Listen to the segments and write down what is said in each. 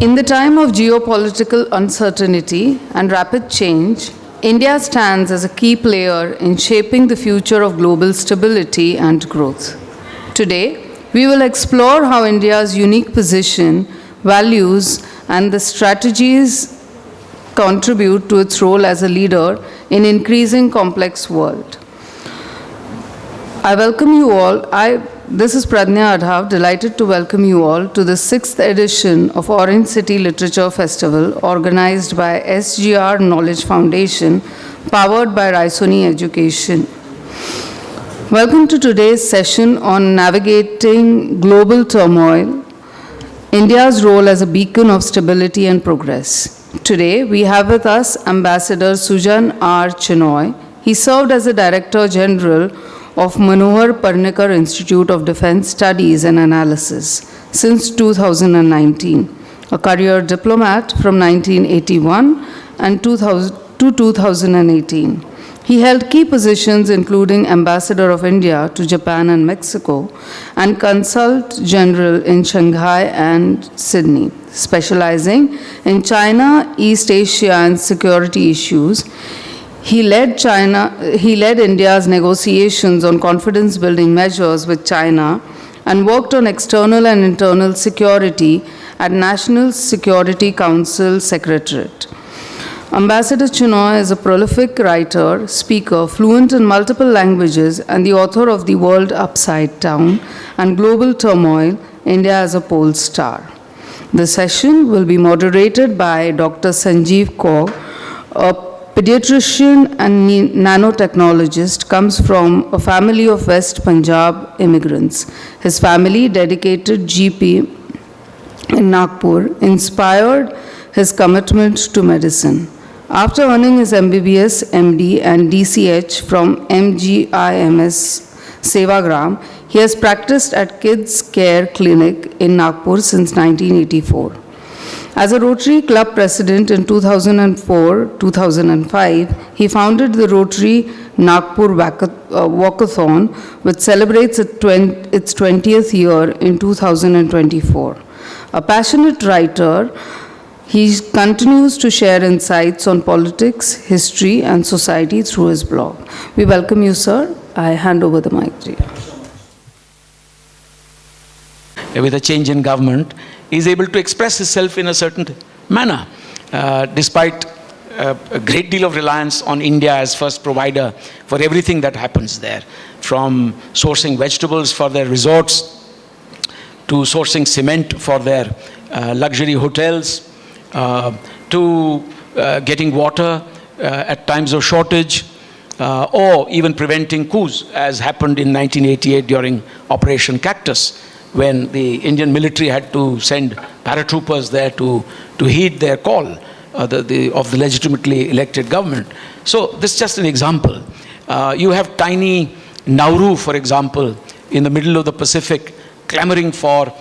In the time of geopolitical uncertainty and rapid change, India stands as a key player in shaping the future of global stability and growth. Today, we will explore how India's unique position, values, and the strategies contribute to its role as a leader in an increasing complex world. I welcome you all. This is Pradnya Adhav, delighted to welcome you all to the 6th edition of Orange City Literature Festival, organized by SGR Knowledge Foundation, powered by Raisoni Education. Welcome to today's session on Navigating Global Turmoil, India's role as a beacon of stability and progress. Today, we have with us Ambassador Sujan R. Chinoy. He served as the Director General of Manohar Parrikar Institute of Defence Studies and Analyses since 2019, a career diplomat from 1981 and 2018. He held key positions including Ambassador of India to Japan and Mexico and Consul General in Shanghai and Sydney, specializing in China, East Asia, and security issues. He led India's negotiations on confidence-building measures with China and worked on external and internal security at National Security Council Secretariat. Ambassador Chinoy is a prolific writer, speaker, fluent in multiple languages, and the author of The World Upside Down and Global Turmoil, India as a Pole Star. The session will be moderated by Dr. Sanjiv Chugh, a pediatrician and nanotechnologist, comes from a family of West Punjab immigrants. His family, dedicated GP in Nagpur, inspired his commitment to medicine. After earning his MBBS, MD, and DCH from MGIMS Sevagram, he has practiced at Kids Care Clinic in Nagpur since 1984. As a Rotary Club president in 2004-2005, he founded the Rotary Nagpur Walkathon, which celebrates its 20th year in 2024. A passionate writer, he continues to share insights on politics, history, and society through his blog. We welcome you, sir. I hand over the mic to you. With a change in government, is able to express himself in a certain manner, despite a great deal of reliance on India as first provider for everything that happens there, from sourcing vegetables for their resorts, to sourcing cement for their luxury hotels, to getting water at times of shortage, or even preventing coups, as happened in 1988 during Operation Cactus, when the Indian military had to send paratroopers there to heed their call of the legitimately elected government. So this is just an example. You have tiny Nauru, for example, in the middle of the Pacific, clamoring for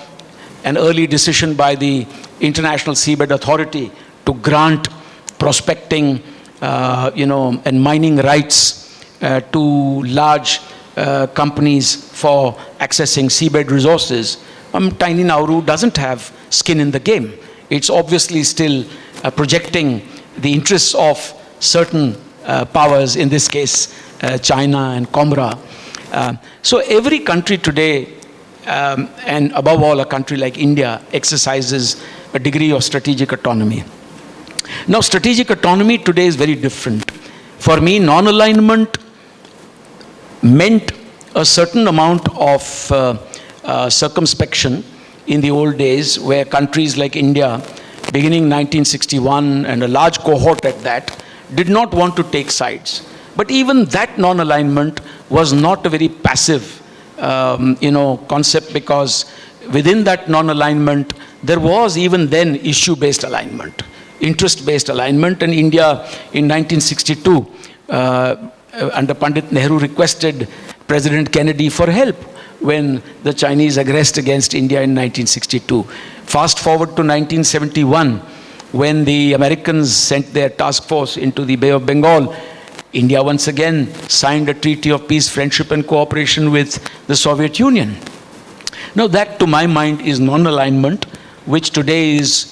an early decision by the International Seabed Authority to grant prospecting, and mining rights to large companies for accessing seabed resources. Tiny Nauru doesn't have skin in the game. It's obviously still projecting the interests of certain powers, in this case China and Comra. So every country today, and above all a country like India, exercises a degree of strategic autonomy. Now, strategic autonomy today is very different. For me, non-alignment meant a certain amount of circumspection in the old days, where countries like India, beginning 1961, and a large cohort at that, did not want to take sides. But even that non-alignment was not a very passive concept, because within that non-alignment, there was even then issue-based alignment, interest-based alignment. And India in 1962, under Pandit Nehru, requested President Kennedy for help when the Chinese aggressed against India in 1962. Fast forward to 1971, when the Americans sent their task force into the Bay of Bengal, India once again signed a treaty of peace, friendship, and cooperation with the Soviet Union. Now that, to my mind, is non-alignment, which today is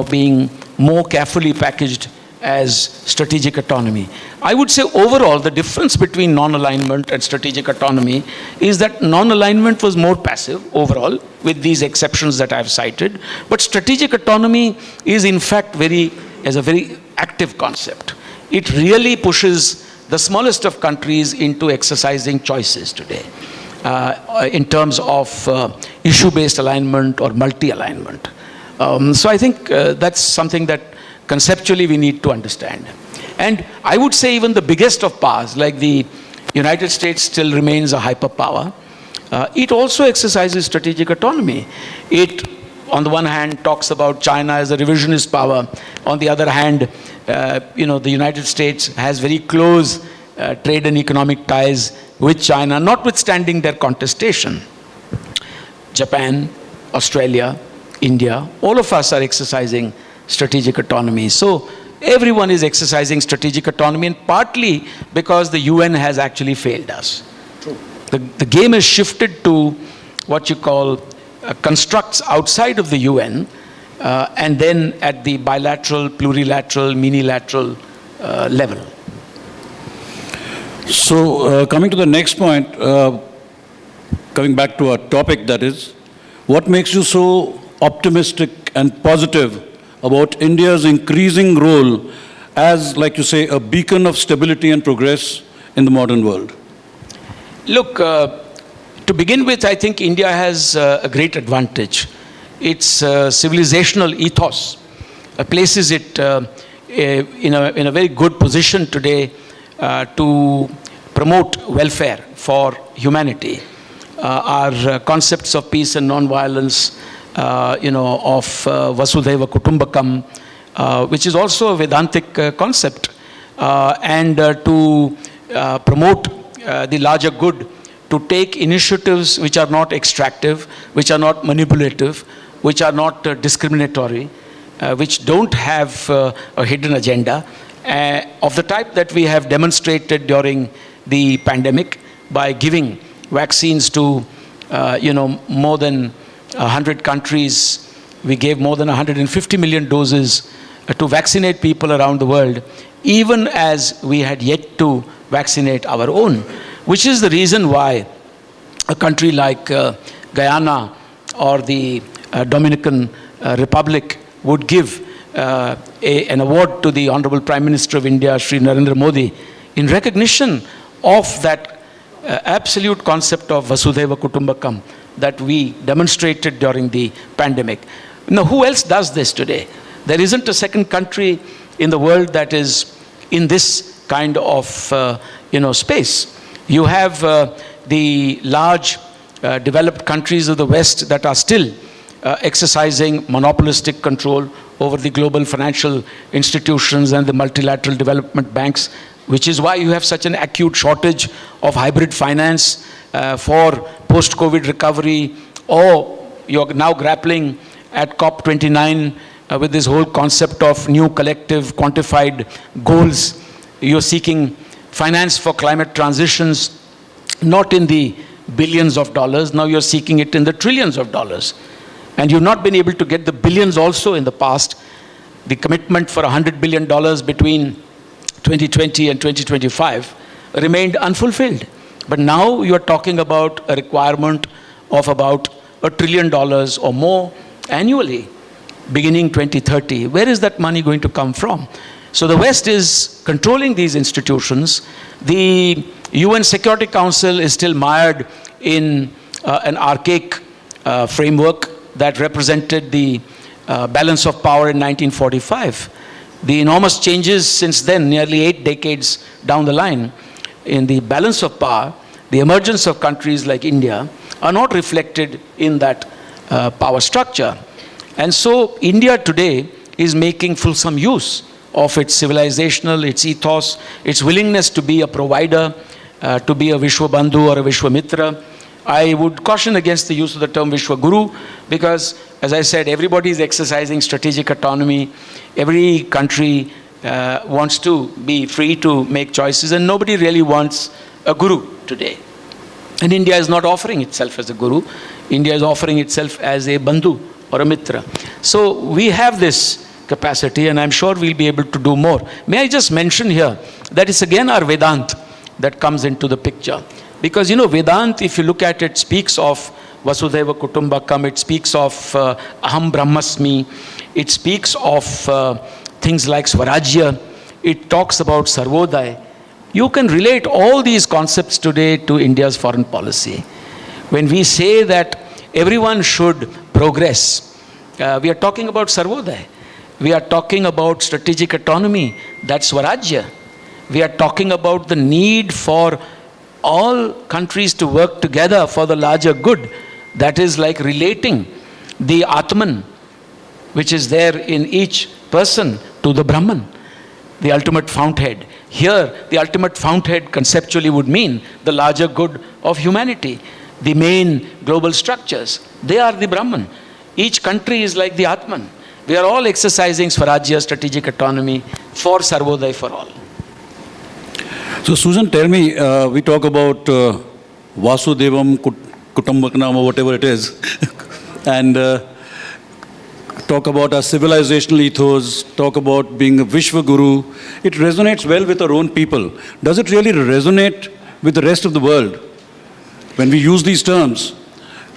being more carefully packaged as strategic autonomy. I would say overall the difference between non-alignment and strategic autonomy is that non-alignment was more passive overall, with these exceptions that I've cited, but strategic autonomy is in fact a very active concept. It really pushes the smallest of countries into exercising choices today in terms of issue-based alignment or multi-alignment. So I think that's something that conceptually we need to understand. And I would say even the biggest of powers, like the United States still remains a hyperpower, it also exercises strategic autonomy. It, on the one hand, talks about China as a revisionist power. On the other hand, the United States has very close trade and economic ties with China, notwithstanding their contestation. Japan, Australia, India, all of us are exercising strategic autonomy. So everyone is exercising strategic autonomy, and partly because the UN has actually failed us. True. The game has shifted to what you call constructs outside of the UN, and then at the bilateral, plurilateral, minilateral level. So coming to the next point, coming back to our topic, that is, what makes you so optimistic and positive about India's increasing role as, like you say, a beacon of stability and progress in the modern world? Look, to begin with, I think India has a great advantage. Its civilizational ethos places it in a very good position today to promote welfare for humanity. Our concepts of peace and non-violence, of Vasudhaiva Kutumbakam, which is also a Vedantic concept, and to promote the larger good, to take initiatives which are not extractive, which are not manipulative, which are not discriminatory, which don't have a hidden agenda, of the type that we have demonstrated during the pandemic by giving vaccines to, more than 100 countries. We gave more than 150 million doses to vaccinate people around the world, even as we had yet to vaccinate our own, which is the reason why a country like Guyana or the Dominican Republic would give an award to the Honorable Prime Minister of India, Shri Narendra Modi, in recognition of that absolute concept of Vasudhaiva Kutumbakam that we demonstrated during the pandemic. Now, who else does this today? There isn't a second country in the world that is in this kind of space. You have the large developed countries of the West that are still exercising monopolistic control over the global financial institutions and the multilateral development banks, which is why you have such an acute shortage of hybrid finance for post-COVID recovery, or you're now grappling at COP29 with this whole concept of new collective quantified goals. You're seeking finance for climate transitions, not in the billions of dollars, now you're seeking it in the trillions of dollars. And you've not been able to get the billions also in the past. The commitment for $100 billion between 2020 and 2025 remained unfulfilled. But now you are talking about a requirement of about $1 trillion or more annually, beginning 2030. Where is that money going to come from? So the West is controlling these institutions. The UN Security Council is still mired in an archaic framework that represented the balance of power in 1945. The enormous changes since then, nearly 8 decades down the line, in the balance of power, the emergence of countries like India are not reflected in that power structure. And so India today is making fulsome use of its civilizational, its ethos, its willingness to be a provider, to be a Vishwabandhu or a Vishwamitra. I would caution against the use of the term Vishwaguru because, as I said, everybody is exercising strategic autonomy. Every country wants to be free to make choices, and nobody really wants a guru today. And India is not offering itself as a guru. India is offering itself as a bandhu or a mitra. So we have this capacity, and I'm sure we'll be able to do more. May I just mention here that it's again our Vedant that comes into the picture. Because, Vedant, if you look at it, speaks of Vasudhaiva Kutumbakam, it speaks of Aham Brahmasmi, it speaks of things like Swarajya, it talks about Sarvodaya. You can relate all these concepts today to India's foreign policy. When we say that everyone should progress, we are talking about Sarvodaya. We are talking about strategic autonomy, that's Swarajya. We are talking about the need for all countries to work together for the larger good. That is like relating the Atman, which is there in each person, to the Brahman, the ultimate fountainhead. Here, the ultimate fountainhead conceptually would mean the larger good of humanity. The main global structures, they are the Brahman. Each country is like the Atman. We are all exercising Swarajya, strategic autonomy, for Sarvodaya for all. So, Sujan, tell me, we talk about Vasudevam Kutumbakam or whatever it is, and talk about our civilizational ethos, talk about being a Vishwa Guru. It resonates well with our own people. Does it really resonate with the rest of the world? When we use these terms,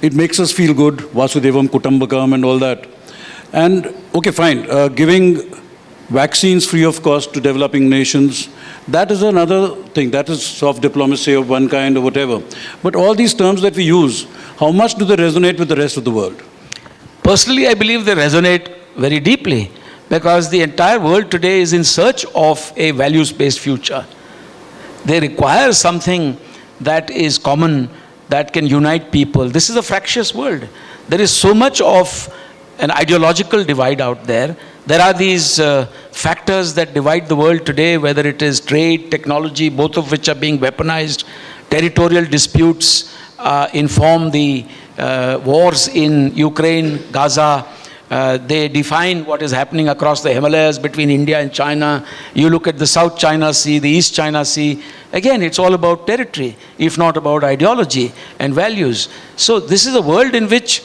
it makes us feel good, Vasudevam Kutumbakam and all that. And, okay, fine, giving vaccines free of cost to developing nations, that is another thing. That is soft diplomacy of one kind or whatever. But all these terms that we use, how much do they resonate with the rest of the world? Personally, I believe they resonate very deeply, because the entire world today is in search of a values-based future. They require something that is common, that can unite people. This is a fractious world. There is so much of an ideological divide out there. There are these factors that divide the world today, whether it is trade, technology, both of which are being weaponized. Territorial disputes inform the wars in Ukraine, Gaza. They define what is happening across the Himalayas between India and China. You look at the South China Sea, the East China Sea. Again, it's all about territory, if not about ideology and values. So this is a world in which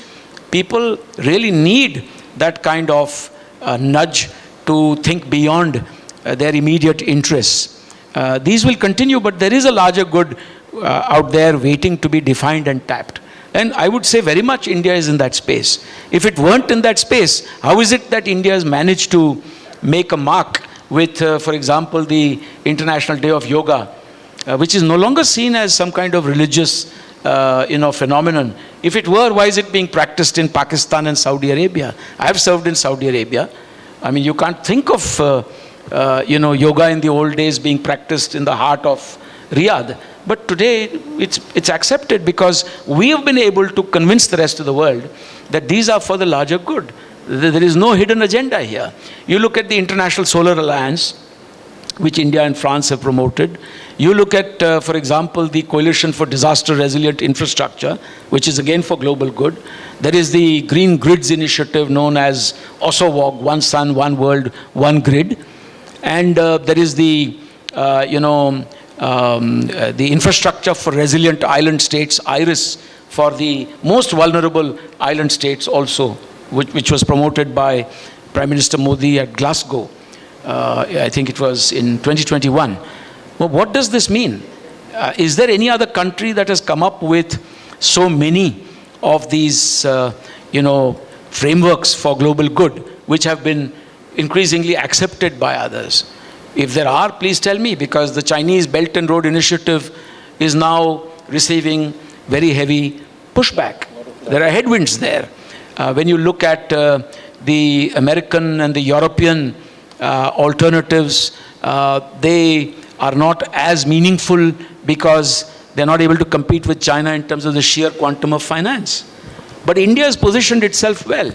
people really need that kind of nudge to think beyond their immediate interests. These will continue, but there is a larger good out there waiting to be defined and tapped. And I would say very much India is in that space. If it weren't in that space, how is it that India has managed to make a mark with, for example, the International Day of Yoga, which is no longer seen as some kind of religious phenomenon. If it were, why is it being practiced in Pakistan and Saudi Arabia? I have served in Saudi Arabia. I mean, you can't think of, yoga in the old days being practiced in the heart of Riyadh. But today, it's accepted because we have been able to convince the rest of the world that these are for the larger good. There is no hidden agenda here. You look at the International Solar Alliance, which India and France have promoted. You look at, for example, the Coalition for Disaster Resilient Infrastructure, which is again for global good. There is the Green Grids initiative known as OSOWOG, One Sun, One World, One Grid. And there is the, the Infrastructure for Resilient Island States, IRIS, for the most vulnerable island states also, which was promoted by Prime Minister Modi at Glasgow. I think it was in 2021. Well, what does this mean? Is there any other country that has come up with so many of these, frameworks for global good, which have been increasingly accepted by others? If there are, please tell me, because the Chinese Belt and Road Initiative is now receiving very heavy pushback. There are headwinds there. When you look at the American and the European alternatives, they are not as meaningful because they're not able to compete with China in terms of the sheer quantum of finance. But India has positioned itself well.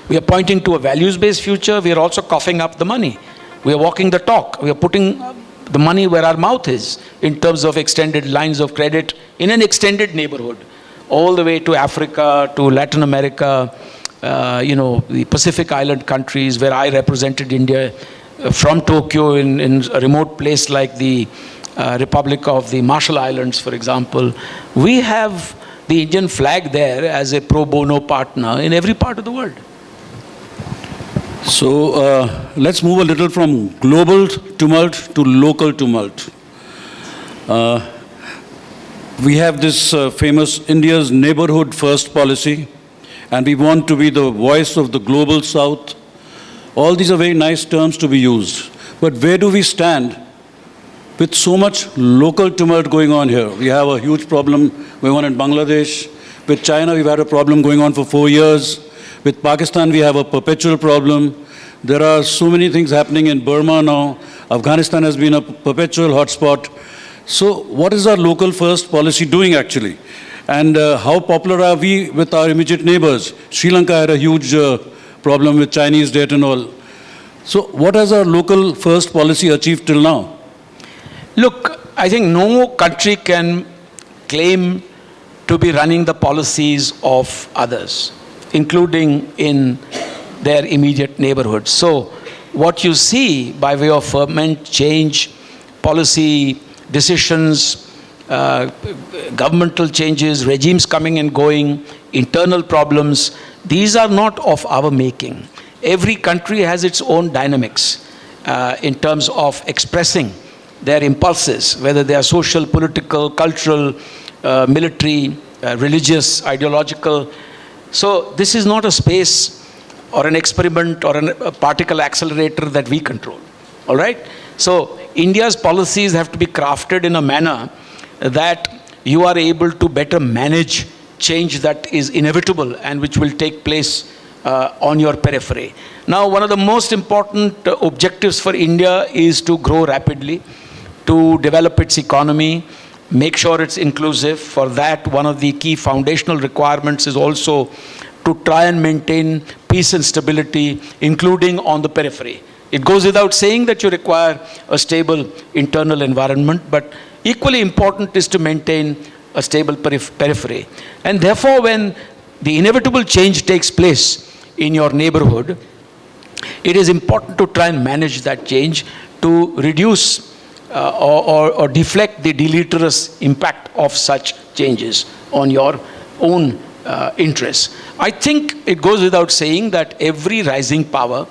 We are pointing to a values-based future. We are also coughing up the money. We are walking the talk. We are putting the money where our mouth is in terms of extended lines of credit in an extended neighborhood, all the way to Africa, to Latin America, the Pacific Island countries where I represented India from Tokyo in a remote place like the Republic of the Marshall Islands, for example. We have the Indian flag there as a pro bono partner in every part of the world. So let's move a little from global tumult to local tumult. We have this famous India's neighborhood first policy, and we want to be the voice of the global south. All these are very nice terms to be used. But where do we stand with so much local tumult going on here? We have a huge problem going on in Bangladesh. With China, we've had a problem going on for 4 years. With Pakistan, we have a perpetual problem. There are so many things happening in Burma now. Afghanistan has been a perpetual hotspot. So what is our local first policy doing actually? And how popular are we with our immediate neighbors? Sri Lanka had a huge problem with Chinese debt and all. So what has our local first policy achieved till now? Look, I think no country can claim to be running the policies of others, including in their immediate neighborhood. So what you see by way of government change, policy decisions, governmental changes, regimes coming and going, internal problems, these are not of our making. Every country has its own dynamics in terms of expressing their impulses, whether they are social, political, cultural, military, religious, ideological. So this is not a space or an experiment or a particle accelerator that we control. All right? So India's policies have to be crafted in a manner that you are able to better manage change that is inevitable and which will take place on your periphery. Now, one of the most important objectives for India is to grow rapidly, to develop its economy, make sure it's inclusive. For that, one of the key foundational requirements is also to try and maintain peace and stability, including on the periphery. It goes without saying that you require a stable internal environment, but equally important is to maintain a stable periphery. And therefore, when the inevitable change takes place in your neighborhood, it is important to try and manage that change to reduce or deflect the deleterious impact of such changes on your own interests. I think it goes without saying that every rising power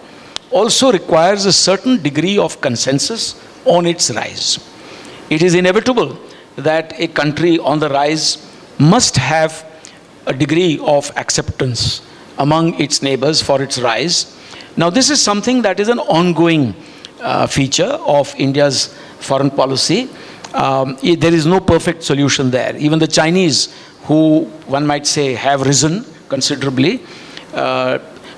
also requires a certain degree of consensus on its rise. It is inevitable that a country on the rise must have a degree of acceptance among its neighbors for its rise. Now, this is something that is an ongoing feature of India's foreign policy. There is no perfect solution there. Even the Chinese, who one might say have risen considerably,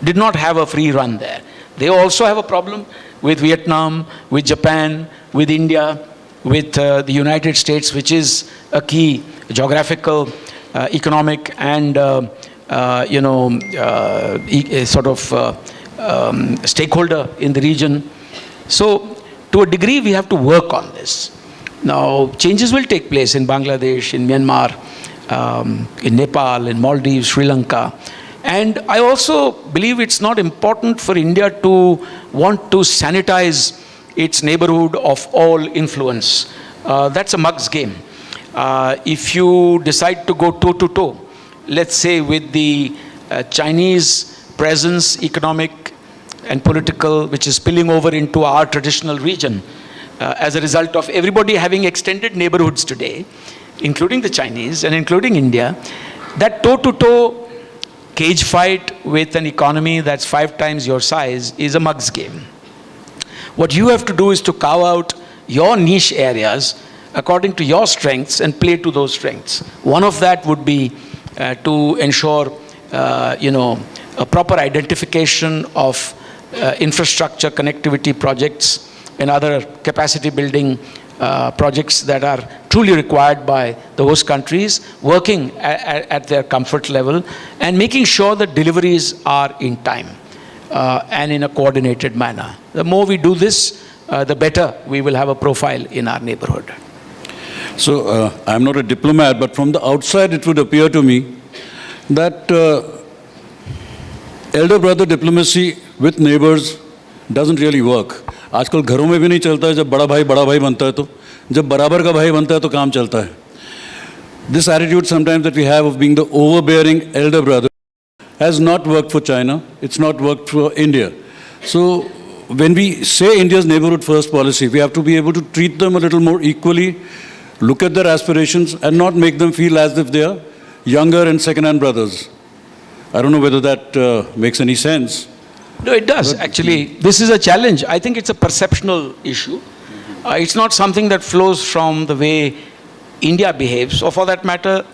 did not have a free run there. They also have a problem with Vietnam, with Japan, with India, with the United States, which is a key geographical, economic, and stakeholder in the region. So, to a degree, we have to work on this. Now, changes will take place in Bangladesh, in Myanmar, in Nepal, in Maldives, Sri Lanka. And I also believe it's not important for India to want to sanitize its neighborhood of all influence. That's a mug's game. If you decide to go toe-to-toe, let's say with the Chinese presence, economic and political, which is spilling over into our traditional region, as a result of everybody having extended neighborhoods today, including the Chinese and including India, that toe-to-toe cage fight with an economy that's 5 times your size is a mug's game. What you have to do is to carve out your niche areas according to your strengths and play to those strengths. One of that would be to ensure, a proper identification of infrastructure connectivity projects and other capacity building projects that are truly required by the host countries, working at their comfort level and making sure that deliveries are in time and in a coordinated manner. The more we do this, the better we will have a profile in our neighborhood. So I'm not a diplomat, but from the outside it would appear to me that elder brother diplomacy with neighbors doesn't really work. आजकल घरों में भी नहीं चलता है. जब बड़ा भाई बनता है तो जब बराबर का भाई बनता है तो काम चलता है. This attitude sometimes that we have of being the overbearing elder brother has not worked for China. It's not worked for India. So when we say India's neighborhood first policy, we have to be able to treat them a little more equally, look at their aspirations, and not make them feel as if they are younger and second-hand brothers. I don't know whether that makes any sense. No, it does. Actually, this is a challenge. I think it's a perceptional issue. It's not something that flows from the way India behaves, or for that matter,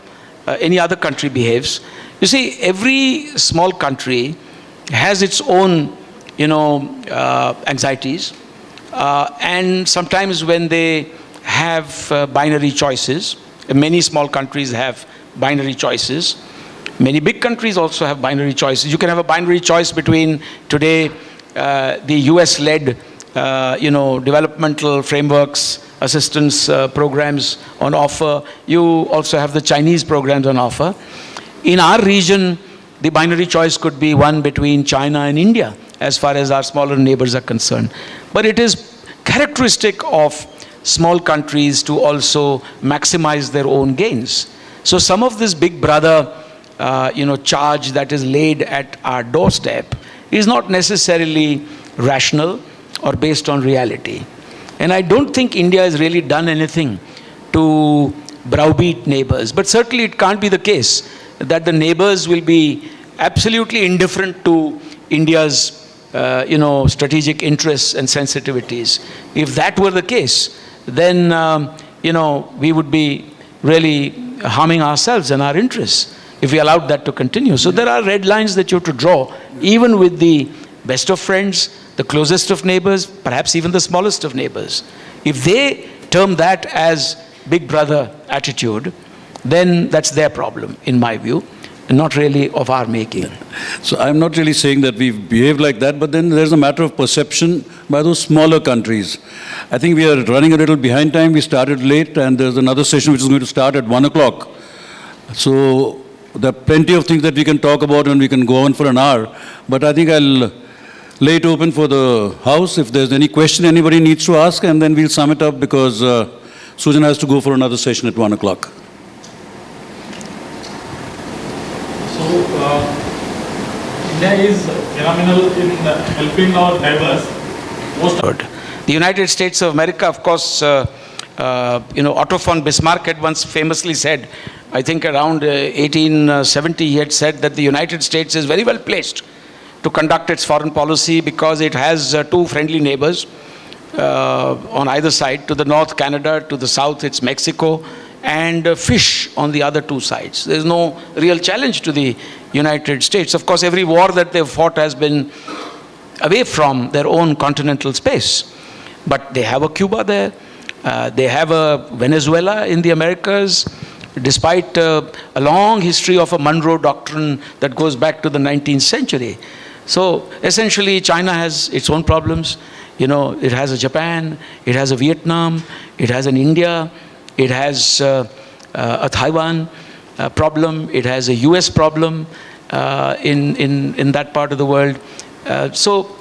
any other country behaves. You see, every small country has its own, anxieties. And sometimes when they have binary choices, many small countries have binary choices. Many big countries also have binary choices. You can have a binary choice between today the US-led, developmental frameworks, assistance programs on offer. You also have the Chinese programs on offer. In our region, the binary choice could be one between China and India, as far as our smaller neighbors are concerned. But it is characteristic of small countries to also maximize their own gains. So some of this big brother charge that is laid at our doorstep is not necessarily rational or based on reality. And I don't think India has really done anything to browbeat neighbors. But certainly it can't be the case that the neighbors will be absolutely indifferent to India's strategic interests and sensitivities. If that were the case, then we would be really harming ourselves and our interests if we allowed that to continue. So there are red lines that you have to draw, even with the best of friends, the closest of neighbors, perhaps even the smallest of neighbors. If they term that as big brother attitude, then that's their problem, in my view, and not really of our making. So I'm not really saying that we've behaved like that, but then there's a matter of perception by those smaller countries. I think we are running a little behind time. We started late, and there's another session which is going to start at 1 o'clock. So there are plenty of things that we can talk about, and we can go on for an hour. But I think I'll lay it open for the House. If there's any question anybody needs to ask, and then we'll sum it up because Sujan has to go for another session at 1 o'clock. So, India is phenomenal in helping our neighbors. The United States of America, of course, Otto von Bismarck had once famously said, I think around 1870, he had said that the United States is very well placed to conduct its foreign policy because it has two friendly neighbors on either side. To the north, Canada; to the south, it's Mexico, and fish on the other two sides. There's no real challenge to the United States. Of course, every war that they've fought has been away from their own continental space. But they have a Cuba there. They have a Venezuela in the Americas, despite a long history of a Monroe Doctrine that goes back to the 19th century. So essentially, China has its own problems. It has a Japan, it has a Vietnam, it has an India, it has a Taiwan problem, it has a US problem in that part of the world. So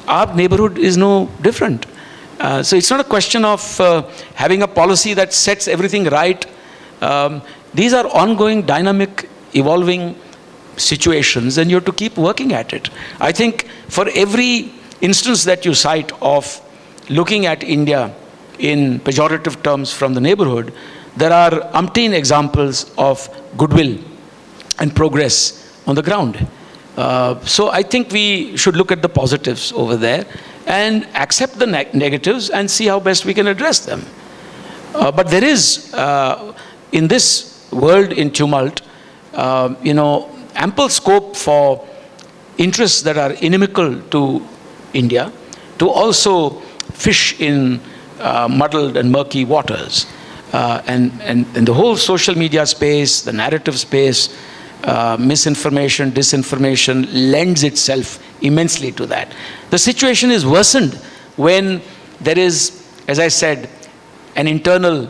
our neighborhood is no different. So it's not a question of having a policy that sets everything right. These are ongoing, dynamic, evolving situations, and you have to keep working at it. I think for every instance that you cite of looking at India in pejorative terms from the neighborhood, there are umpteen examples of goodwill and progress on the ground. So I think we should look at the positives over there and accept the negatives and see how best we can address them. But there is, in this world in tumult, ample scope for interests that are inimical to India to also fish in muddled and murky waters. And the whole social media space, the narrative space, misinformation, disinformation lends itself immensely to that. The situation is worsened when there is, as I said, an internal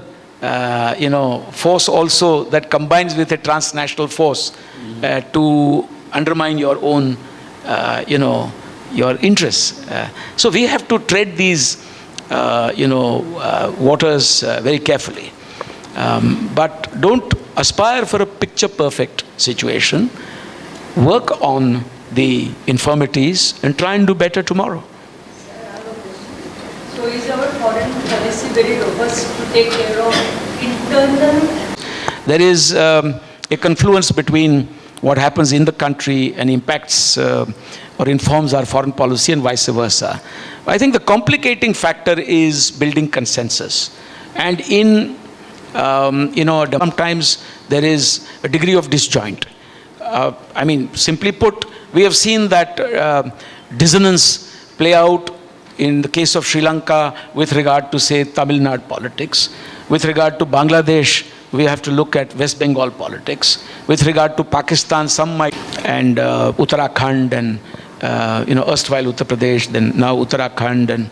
force also that combines with a transnational force to undermine your own, your interests. So we have to tread these, waters very carefully. But don't aspire for a picture-perfect situation, work on the infirmities, and try and do better tomorrow. So is our foreign policy very robust to take care of internal? There is a confluence between what happens in the country and impacts or informs our foreign policy and vice versa. I think the complicating factor is building consensus. And in, sometimes there is a degree of disjoint. I mean, simply put, we have seen that dissonance play out in the case of Sri Lanka with regard to, say, Tamil Nadu politics. With regard to Bangladesh, we have to look at West Bengal politics. With regard to Pakistan, some might, and Uttarakhand and, erstwhile Uttar Pradesh, then now Uttarakhand and,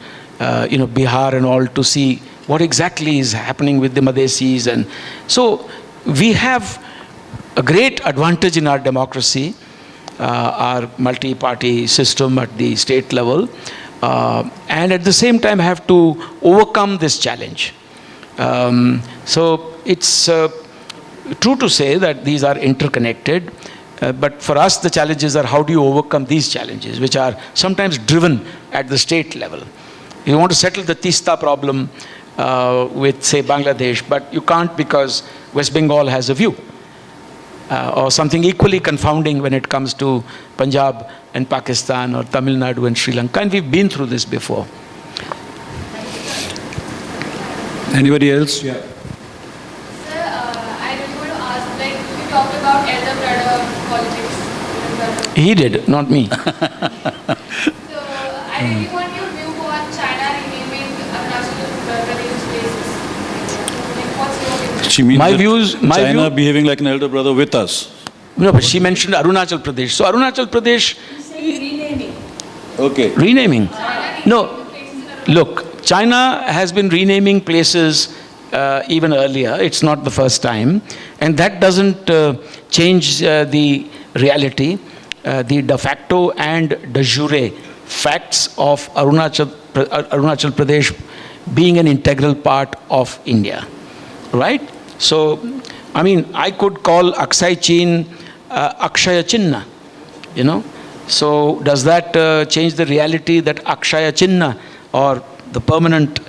Bihar and all, to see what exactly is happening with the Madhesis. And so we have a great advantage in our democracy, our multi-party system at the state level, and at the same time have to overcome this challenge. So it's true to say that these are interconnected, but for us the challenges are how do you overcome these challenges, which are sometimes driven at the state level. You want to settle the Tista problem with, say, Bangladesh, but you can't because West Bengal has a view. Or something equally confounding when it comes to Punjab and Pakistan or Tamil Nadu and Sri Lanka. And we've been through this before. Anybody else? Yeah. Sir, I just want to ask, like, you talked about elder brother politics. He did, not me. So, I really want your view on China renaming Arunachal Pradesh places. Like, what's your view? She means My that views- my China view- behaving like an elder brother with us. No, but she mentioned Arunachal Pradesh. So Arunachal Pradesh, Renaming. Okay. renaming. No, look, China has been renaming places even earlier. It's not the first time. And that doesn't change the reality, the de facto and de jure facts of Arunachal Pradesh being an integral part of India, right? So, I mean, I could call Aksai Chin Akshaya Chinna, So does that change the reality that Akshaya Chinna, or the permanent,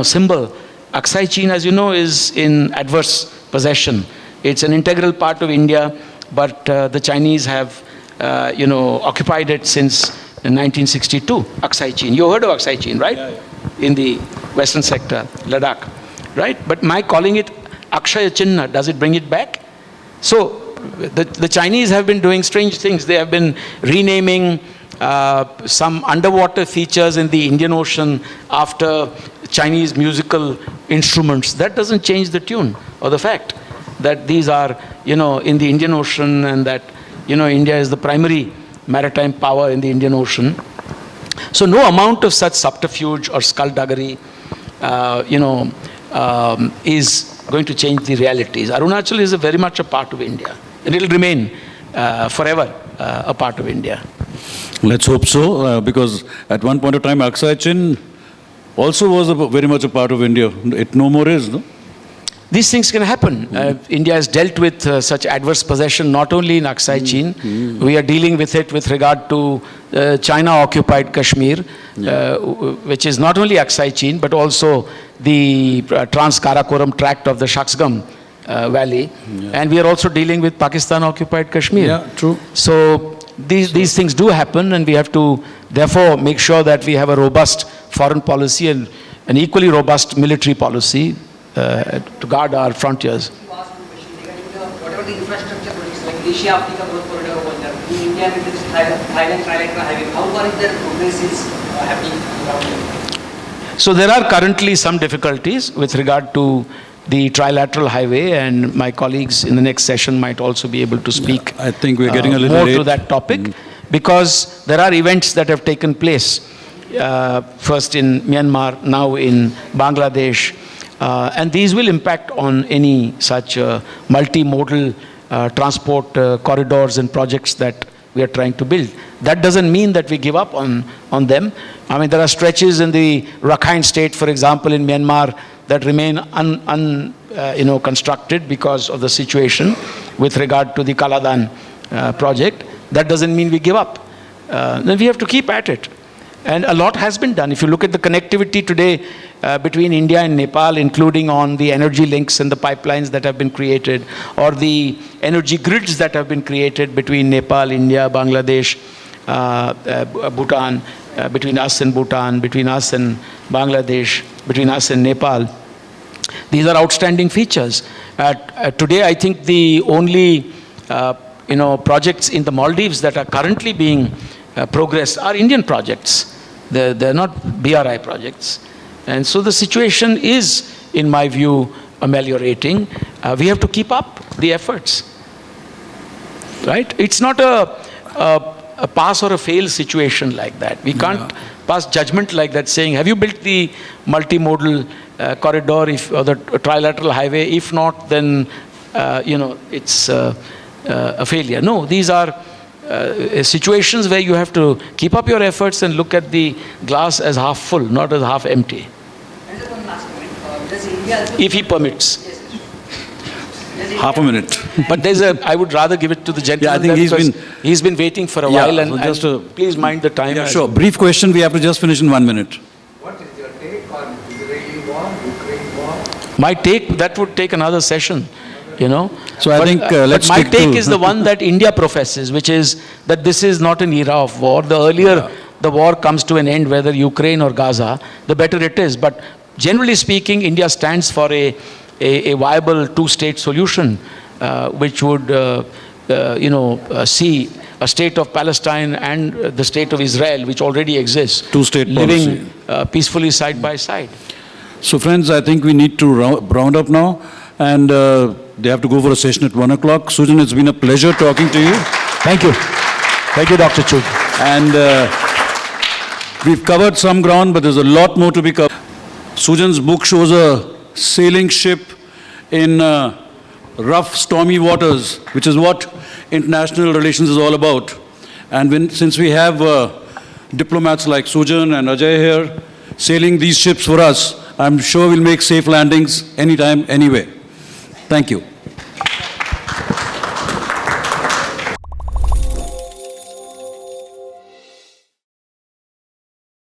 symbol? Aksai Chin, as you know, is in adverse possession. It's an integral part of India, but the Chinese have, occupied it since 1962, Aksai Chin. You heard of Aksai Chin, right? Yeah, yeah. In the western sector, Ladakh, right? But my calling it Akshaya Chinna, does it bring it back? So the Chinese have been doing strange things. They have been renaming some underwater features in the Indian Ocean after Chinese musical instruments. That doesn't change the tune or the fact that these are, in the Indian Ocean, and that, India is the primary maritime power in the Indian Ocean. So no amount of such subterfuge or skullduggery, is going to change the realities. Arunachal is very much a part of India, and it will remain forever a part of India. Let's hope so, because at one point of time, Aksai Chin also was very much a part of India. It no more is, no? These things can happen. India has dealt with such adverse possession not only in Aksai Chin. We are dealing with it with regard to China-occupied Kashmir, which is not only Aksai Chin, but also the Trans-Karakoram tract of the Shaksgam Valley. And we are also dealing with Pakistan-occupied Kashmir. Yeah, true. So these things do happen, and we have to therefore make sure that we have a robust foreign policy and an equally robust military policy to guard our frontiers. You asked one question regarding whatever the infrastructure projects like Asia-Africa growth corridor was there. In India, with this Thailand trilateral highway, how far is that progress is happening around here? So there are currently some difficulties with regard to the trilateral highway, and my colleagues in the next session might also be able to speak I think we're getting a little more late. to that topic, because there are events that have taken place, first in Myanmar, now in Bangladesh, and these will impact on any such multimodal transport corridors and projects that we are trying to build. That doesn't mean that we give up on them. I mean, there are stretches in the Rakhine state, for example, in Myanmar, that remain constructed because of the situation with regard to the Kaladan project. That doesn't mean we give up. Then we have to keep at it. And a lot has been done. If you look at the connectivity today between India and Nepal, including on the energy links and the pipelines that have been created, or the energy grids that have been created between Nepal, India, Bangladesh, Bhutan, between us and Bhutan, between us and Bangladesh, between us and Nepal. These are outstanding features. Today, I think the only projects in the Maldives that are currently being progressed are Indian projects. They're not BRI projects. And so the situation is, in my view, ameliorating. We have to keep up the efforts. Right? It's not a pass or a fail situation like that. We can't pass judgment like that saying, have you built the multimodal corridor or the trilateral highway? If not, then it's a failure. No, these are situations where you have to keep up your efforts and look at the glass as half full, not as half empty. And one last point. Does India also... If he permits. Yes. Half a minute. But I would rather give it to the gentleman. Yeah, I think he's been waiting for a while, and so please mind the time. Yeah, sure. Brief question. We have to just finish in 1 minute. What is your take on Israeli war, Ukraine war? My take, that would take another session, So I think let's but my stick take to is the one that India professes, which is that this is not an era of war. The earlier the war comes to an end, whether Ukraine or Gaza, the better it is. But generally speaking, India stands for a viable two-state solution, which would, see a state of Palestine and the state of Israel, which already exists, Two-state living peacefully side by side. So friends, I think we need to round up now, and they have to go for a session at 1 o'clock. Sujan, it's been a pleasure talking to you. Thank you. Thank you, Dr. Chugh. And we've covered some ground, but there's a lot more to be covered. Sujan's book shows a sailing ship in rough, stormy waters, which is what international relations is all about. And since we have diplomats like Sujan and Ajay here sailing these ships for us, I'm sure we'll make safe landings anytime, anywhere. Thank you.